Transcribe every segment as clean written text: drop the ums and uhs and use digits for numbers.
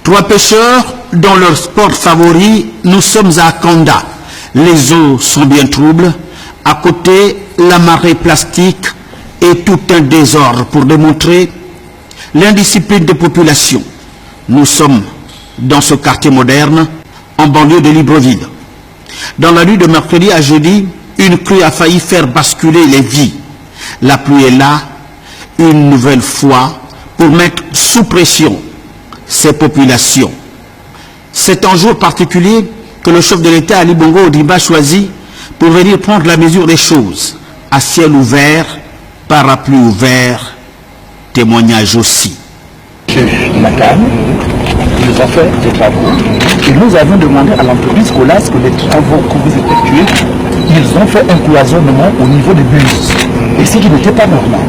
Trois pêcheurs dont leur sport favori, nous sommes à Kanda. Les eaux sont bien troubles. À côté, la marée plastique et tout un désordre pour démontrer l'indiscipline des populations. Nous sommes dans ce quartier moderne, en banlieue de Libreville. Dans la nuit de mercredi à jeudi, une crue a failli faire basculer les vies. La pluie est là, une nouvelle fois, pour mettre sous pression ces populations. C'est un jour particulier que le chef de l'État, Ali Bongo Ondimba, choisit pour venir prendre la mesure des choses. À ciel ouvert, parapluie ouvert, témoignage aussi. La CAN, ils ont fait des travaux et nous avons demandé à l'entreprise Colas que les travaux que vous effectuez, ils ont fait un cloisonnement au niveau des bus. Et ce qui n'était pas normal.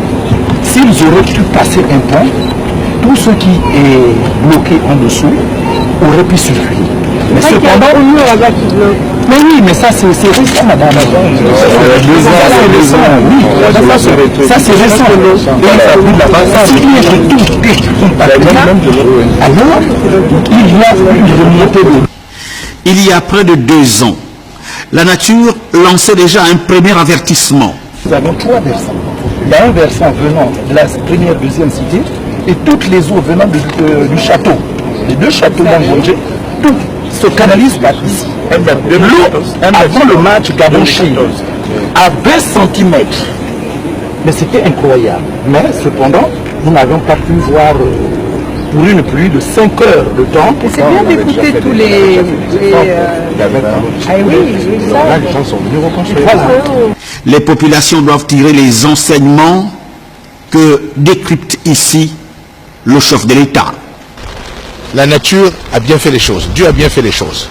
S'ils auraient pu passer un pont, tout ce qui est bloqué en dessous aurait pu suffire. Mais cependant, mais oui, mais ça c'est récent, madame. Ça c'est récent. Si tout est compatible, alors il y a une remontée de... Il y a près de 2 ans, la nature lançait déjà un premier avertissement. Nous avons 3 versants. Il y a un versant venant de la première, deuxième cité et toutes les eaux venant du château. Les 2 châteaux d'Angongé, tout se canalise par ici. L'eau, avant le match Gabon-Chine, à 20 cm. Mais c'était incroyable. Mais cependant, nous n'avons pas pu voir pour une pluie de 5 heures de temps. C'est bien d'écouter tous les Là, les gens sont venus reconstruire. Voilà. Les populations doivent tirer les enseignements que décrypte ici le chef de l'État. La nature a bien fait les choses, Dieu a bien fait les choses.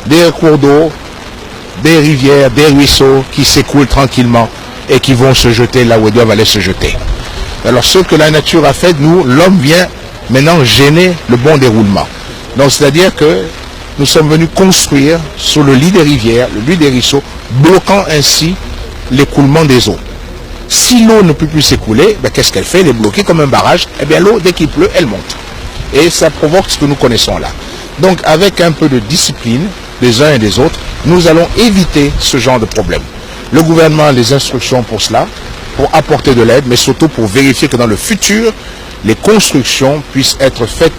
Des cours d'eau, des rivières, des ruisseaux qui s'écoulent tranquillement et qui vont se jeter là où ils doivent aller se jeter. Alors ce que la nature a fait, nous, l'homme vient maintenant gêner le bon déroulement. Donc c'est-à-dire que nous sommes venus construire sur le lit des rivières, le lit des ruisseaux, bloquant ainsi l'écoulement des eaux. Si l'eau ne peut plus s'écouler, ben, qu'est-ce qu'elle fait? Elle est bloquée comme un barrage. Eh bien l'eau, dès qu'il pleut, elle monte. Et ça provoque ce que nous connaissons là. Donc avec un peu de discipline des uns et des autres, nous allons éviter ce genre de problème. Le gouvernement a les instructions pour cela, pour apporter de l'aide, mais surtout pour vérifier que dans le futur, les constructions puissent être faites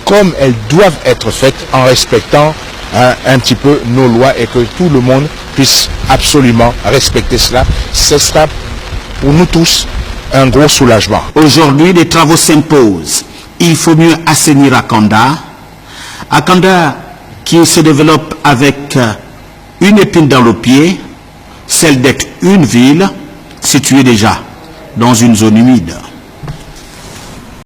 comme elles doivent être faites, en respectant un petit peu nos lois et que tout le monde puisse absolument respecter cela. Ce sera pour nous tous un gros soulagement. Aujourd'hui, les travaux s'imposent. Il faut mieux assainir Akanda. Akanda qui se développe avec une épine dans le pied, celle d'être une ville située déjà dans une zone humide.